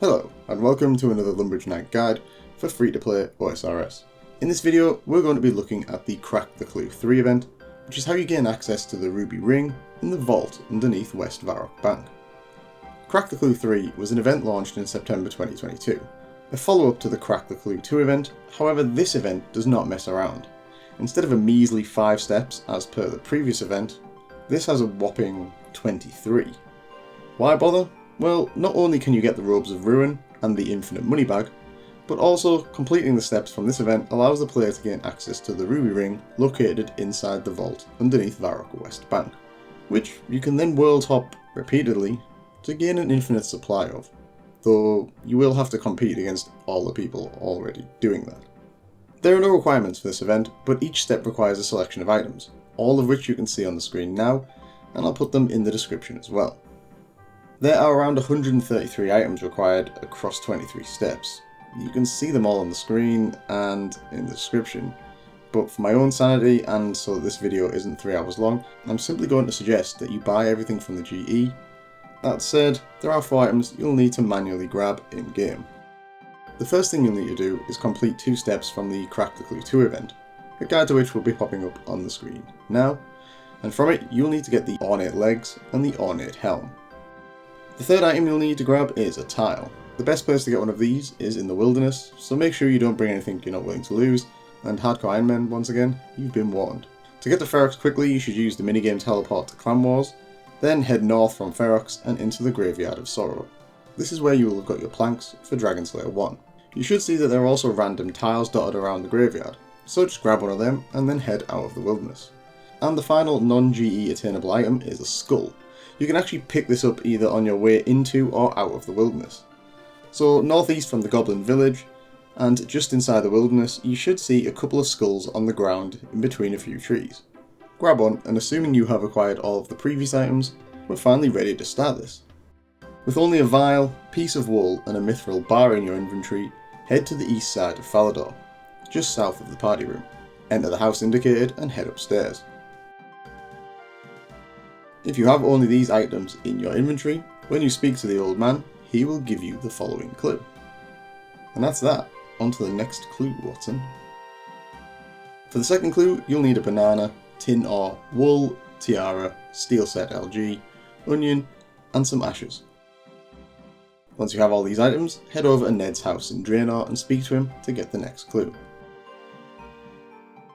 Hello, and welcome to another Lumbridge Night Guide for free-to-play OSRS. In this video, we're going to be looking at the Crack the Clue 3 event, which is how you gain access to the ruby ring in the vault underneath West Varrock Bank. Crack the Clue 3 was an event launched in September 2022, a follow-up to the Crack the Clue 2 event. However, this event does not mess around. Instead of a measly 5 steps as per the previous event, this has a whopping 23. Why bother? Well, not only can you get the robes of rune and the infinite money bag, but also completing the steps from this event allows the player to gain access to the ruby ring located inside the vault underneath Varrock West Bank, which you can then world hop repeatedly to gain an infinite supply of, though you will have to compete against all the people already doing that. There are no requirements for this event, but each step requires a selection of items, all of which you can see on the screen now, and I'll put them in the description as well. There are around 133 items required across 23 steps. You can see them all on the screen and in the description, but for my own sanity and so that this video isn't 3 hours long, I'm simply going to suggest that you buy everything from the GE. That said, there are 4 items you'll need to manually grab in-game. The first thing you'll need to do is complete 2 steps from the Crack the Clue 2 event, a guide to which will be popping up on the screen now, and from it you'll need to get the Ornate legs and the Ornate helm. The third item you'll need to grab is a tile. The best place to get one of these is in the wilderness, so make sure you don't bring anything you're not willing to lose, and hardcore Iron Men, once again, you've been warned. To get to Ferox quickly, you should use the minigame teleport to Clan Wars, then head north from Ferox and into the Graveyard of Sorrow. This is where you will have got your planks for Dragon Slayer 1. You should see that there are also random tiles dotted around the graveyard, so just grab one of them and then head out of the wilderness. And the final non-GE attainable item is a skull. You can actually pick this up either on your way into or out of the wilderness. So northeast from the Goblin Village, and just inside the wilderness, you should see a couple of skulls on the ground in between a few trees. Grab one, and assuming you have acquired all of the previous items, we're finally ready to start this. With only a vial, piece of wool and a mithril bar in your inventory, head to the east side of Falador, just south of the party room. Enter the house indicated and head upstairs. If you have only these items in your inventory, when you speak to the old man, he will give you the following clue. And that's that. On to the next clue, Watson. For the second clue, you'll need a banana, tin ore, wool, tiara, steel set LG, onion, and some ashes. Once you have all these items, head over to Ned's house in Draenor and speak to him to get the next clue.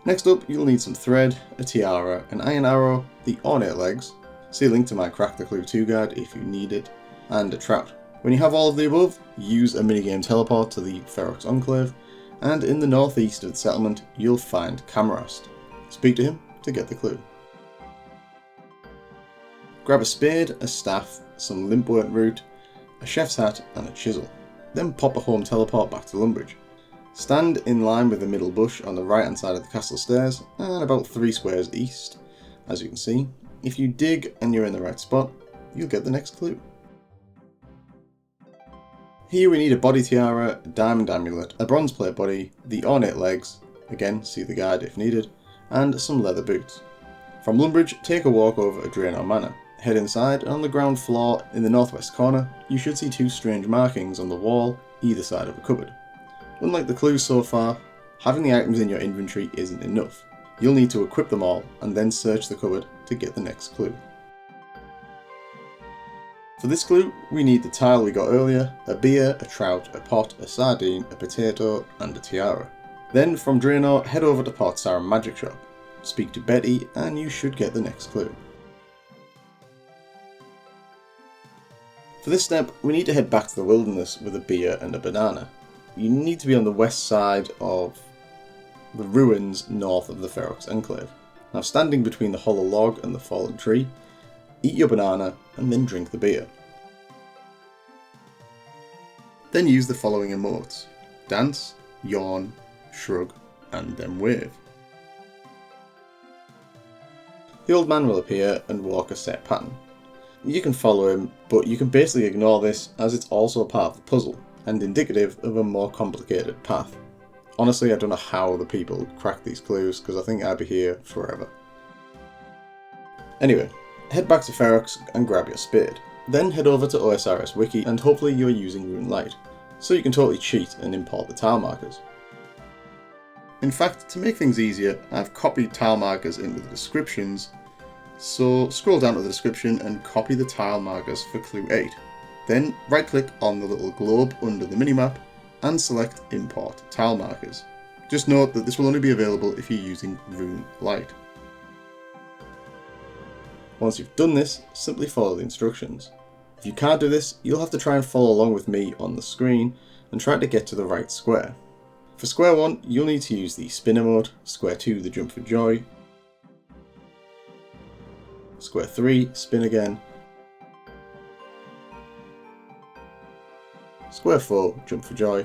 Next up, you'll need some thread, a tiara, an iron arrow, the Ornate legs, see a link to my Crack the Clue 2 guide if you need it, and a trout. When you have all of the above, use a minigame teleport to the Ferox Enclave, and in the northeast of the settlement you'll find Camerast. Speak to him to get the clue. Grab a spade, a staff, some limpwurt root, a chef's hat and a chisel. Then pop a home teleport back to Lumbridge. Stand in line with the middle bush on the right hand side of the castle stairs and about 3 squares east. As you can see, if you dig and you're in the right spot, you'll get the next clue. Here we need a body tiara, a diamond amulet, a bronze platebody, the Ornate legs, again see the guide if needed, and some leather boots. From Lumbridge, take a walk over to Draenor Manor. Head inside, and on the ground floor in the northwest corner, you should see 2 strange markings on the wall either side of a cupboard. Unlike the clues so far, having the items in your inventory isn't enough. You'll need to equip them all and then search the cupboard to get the next clue. For this clue, we need the tile we got earlier, a beer, a trout, a pot, a sardine, a potato, and a tiara. Then from Draenor, head over to Port Sarim Magic Shop. Speak to Betty and you should get the next clue. For this step, we need to head back to the wilderness with a beer and a banana. You need to be on the west side of the ruins north of the Ferox Enclave. Now, standing between the hollow log and the fallen tree, eat your banana and then drink the beer. Then use the following emotes: dance, yawn, shrug, and then wave. The old man will appear and walk a set pattern. You can follow him, but you can basically ignore this as it's also part of the puzzle and indicative of a more complicated path. Honestly, I don't know how the people crack these clues because I think I'd be here forever. Anyway, head back to Ferox and grab your spade. Then head over to OSRS Wiki and hopefully you're using Rune Light, so you can totally cheat and import the tile markers. In fact, to make things easier, I've copied tile markers into the descriptions, so scroll down to the description and copy the tile markers for clue 8. Then right click on the little globe under the minimap and select Import Tile Markers. Just note that this will only be available if you're using Rune Light. Once you've done this, simply follow the instructions. If you can't do this, you'll have to try and follow along with me on the screen and try to get to the right square. For square 1, you'll need to use the spinner mode, square 2 the jump for joy, square 3 spin again, square 4 jump for joy,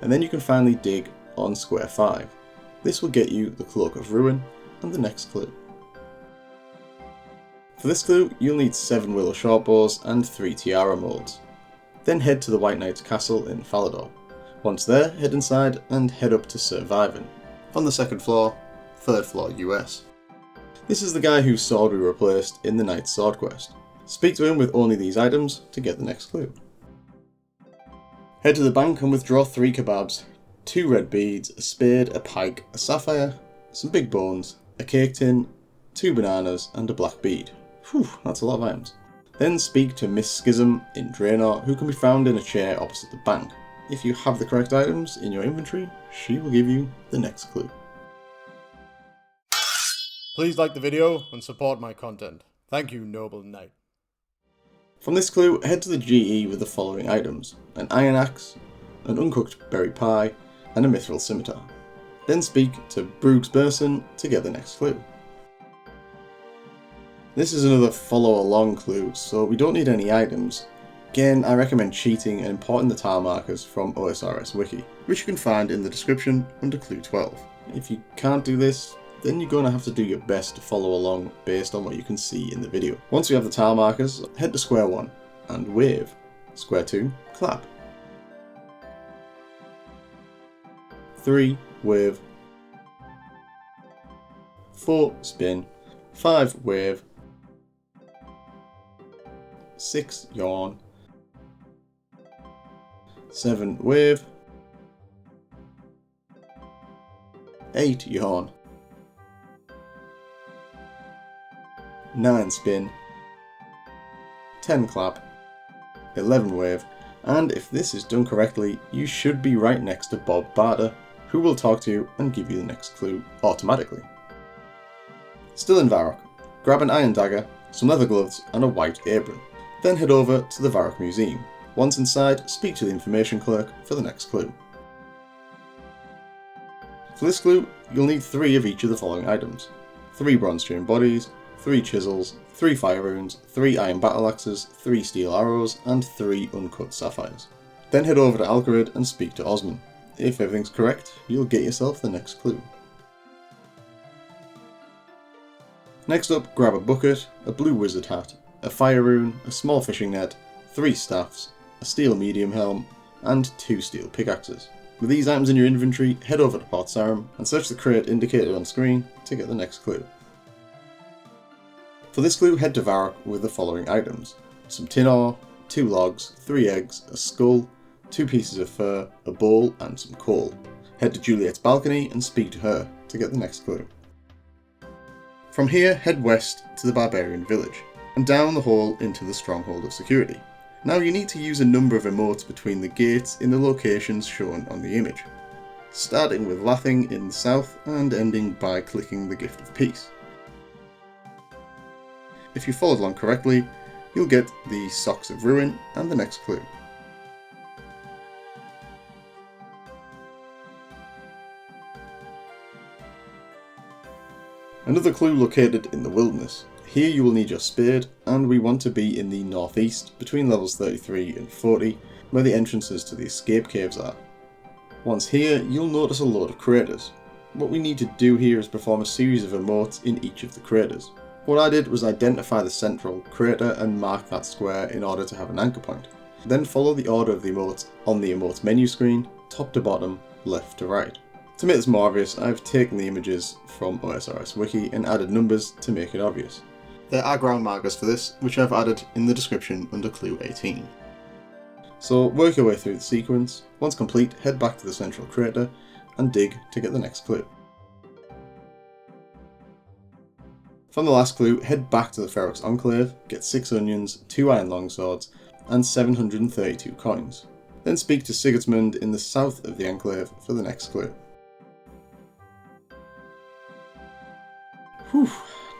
and then you can finally dig on square 5. This will get you the Cloak of Ruin and the next clue. For this clue, you'll need 7 willow shortbows and 3 tiara moulds. Then head to the White Knight's castle in Falador. Once there, head inside and head up to Sir Vivan, on the 2nd floor, 3rd floor US. This is the guy whose sword we replaced in the Knight's Sword quest. Speak to him with only these items to get the next clue. Head to the bank and withdraw 3 kebabs, 2 red beads, a spade, a pike, a sapphire, some big bones, a cake tin, 2 bananas and a black bead. Whew, that's a lot of items. Then speak to Miss Schism in Draenor, who can be found in a chair opposite the bank. If you have the correct items in your inventory, she will give you the next clue. Please like the video and support my content. Thank you, noble knight. From this clue, head to the GE with the following items: an iron axe, an uncooked berry pie, and a mithril scimitar. Then speak to Brooks Burson to get the next clue. This is another follow along clue, so we don't need any items. Again, I recommend cheating and importing the tile markers from OSRS Wiki, which you can find in the description under clue 12. If you can't do this, then you're going to have to do your best to follow along based on what you can see in the video. Once you have the tile markers, head to square 1 and wave. Square 2, clap. 3, wave. 4, spin. 5, wave. 6, yawn. 7, wave. 8, yawn. 9, spin. 10, clap. 11, wave. And if this is done correctly, you should be right next to Bob Barter, who will talk to you and give you the next clue automatically. Still in Varrock, grab an iron dagger, some leather gloves and a white apron. Then head over to the Varrock Museum. Once inside, speak to the information clerk for the next clue. For this clue, you'll need 3 of each of the following items: 3 bronze chainbodies, 3 chisels, 3 fire runes, 3 iron battle axes, 3 steel arrows, and 3 uncut sapphires. Then head over to Alcarid and speak to Osman. If everything's correct, you'll get yourself the next clue. Next up, grab a bucket, a blue wizard hat, a fire rune, a small fishing net, 3 staffs, a steel medium helm, and 2 steel pickaxes. With these items in your inventory, head over to Port Sarim and search the crate indicated on screen to get the next clue. For this clue, head to Varrock with the following items: some tin ore, 2 logs, 3 eggs, a skull, 2 pieces of fur, a bowl, and some coal. Head to Juliet's balcony and speak to her to get the next clue. From here, head west to the barbarian village, and down the hall into the stronghold of security. Now you need to use a number of emotes between the gates in the locations shown on the image, starting with laughing in the south and ending by clicking the gift of peace. If you followed along correctly, you'll get the Socks of Ruin and the next clue. Another clue located in the wilderness. Here you will need your spade, and we want to be in the northeast between levels 33 and 40, where the entrances to the escape caves are. Once here, you'll notice a load of craters. What we need to do here is perform a series of emotes in each of the craters. What I did was identify the central crater and mark that square in order to have an anchor point. Then follow the order of the emotes on the emotes menu screen, top to bottom, left to right. To make this more obvious, I've taken the images from OSRS wiki and added numbers to make it obvious. There are ground markers for this, which I've added in the description under clue 18. So work your way through the sequence. Once complete, head back to the central crater and dig to get the next clue. From the last clue, head back to the Varrock's enclave, get 6 onions, 2 iron longswords, and 732 coins. Then speak to Sigismund in the south of the enclave for the next clue. Whew,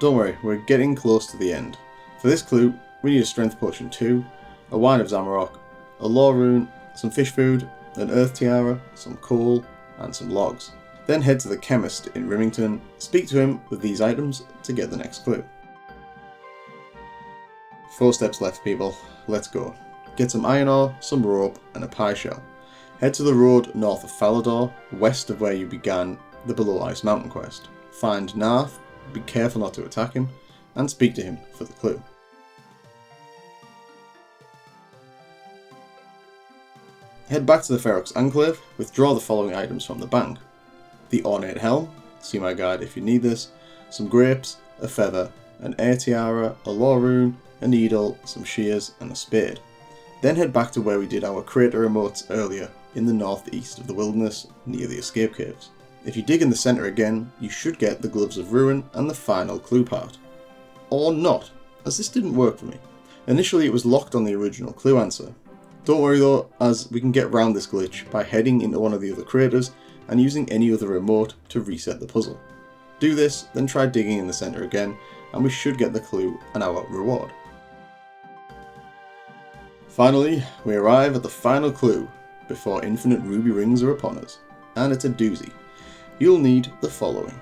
don't worry, we're getting close to the end. For this clue, we need a strength potion 2, a wine of Zamarok, a lore rune, some fish food, an earth tiara, some coal, and some logs. Then head to the chemist in Rimington, speak to him with these items to get the next clue. 4 steps left, people. Let's go. Get some iron ore, some rope, and a pie shell. Head to the road north of Falador, west of where you began the Below Ice Mountain quest. Find Narth, be careful not to attack him, and speak to him for the clue. Head back to the Varrock's enclave, withdraw the following items from the bank. The Ornate helm, see my guide if you need this, some grapes, a feather, an air tiara, a lore rune, a needle, some shears, and a spade. Then head back to where we did our crater emotes earlier, in the northeast of the wilderness, near the escape caves. If you dig in the centre again, you should get the gloves of ruin and the final clue part. Or not, as this didn't work for me. Initially it was locked on the original clue answer. Don't worry though, as we can get round this glitch by heading into one of the other craters and using any other remote to reset the puzzle. Do this, then try digging in the centre again, and we should get the clue and our reward. Finally, we arrive at the final clue before infinite ruby rings are upon us, and it's a doozy. You'll need the following: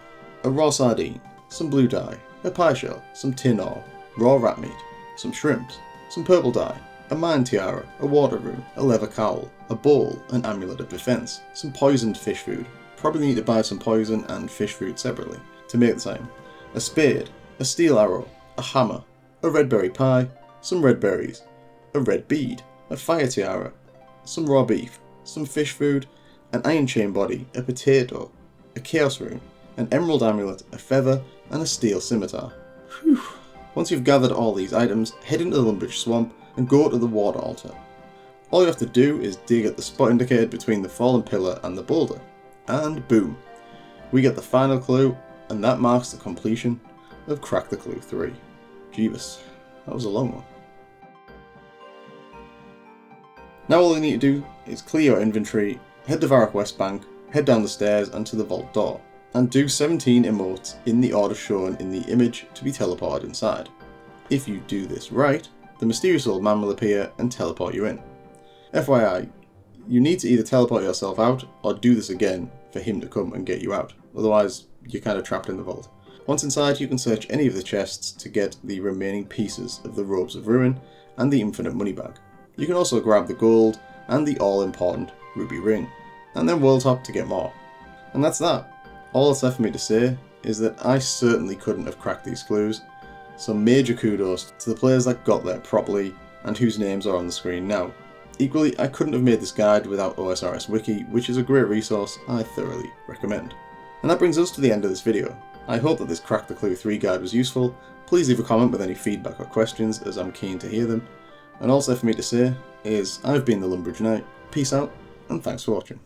a raw sardine, some blue dye, a pie shell, some tin ore, raw rat meat, some shrimps, some purple dye, a mine tiara, a water rune, a leather cowl, a bowl, an amulet of defense, some poisoned fish food, probably need to buy some poison and fish food separately to make the same, a spade, a steel arrow, a hammer, a red berry pie, some red berries, a red bead, a fire tiara, some raw beef, some fish food, an iron chainbody, a potato, a chaos rune, an emerald amulet, a feather, and a steel scimitar. Whew. Once you've gathered all these items, head into the Lumbridge swamp and go to the water altar. All you have to do is dig at the spot indicated between the fallen pillar and the boulder, and boom, we get the final clue, and that marks the completion of Crack the Clue 3. Jeebus, that was a long one. Now all you need to do is clear your inventory, head to Varrock West Bank, head down the stairs and to the vault door, and do 17 emotes in the order shown in the image to be teleported inside. If you do this right, the mysterious old man will appear and teleport you in. FYI, you need to either teleport yourself out or do this again for him to come and get you out, otherwise you're kind of trapped in the vault. Once inside, you can search any of the chests to get the remaining pieces of the robes of ruin and the infinite money bag. You can also grab the gold and the all-important ruby ring, and then world hop to get more. And that's that. All that's left for me to say is that I certainly couldn't have cracked these clues, so major kudos to the players that got there properly and whose names are on the screen now. Equally, I couldn't have made this guide without OSRS Wiki, which is a great resource I thoroughly recommend. And that brings us to the end of this video. I hope that this Crack the Clue 3 guide was useful. Please leave a comment with any feedback or questions, as I'm keen to hear them. And all left for me to say is, I've been the Lumbridge Knight, peace out, and thanks for watching.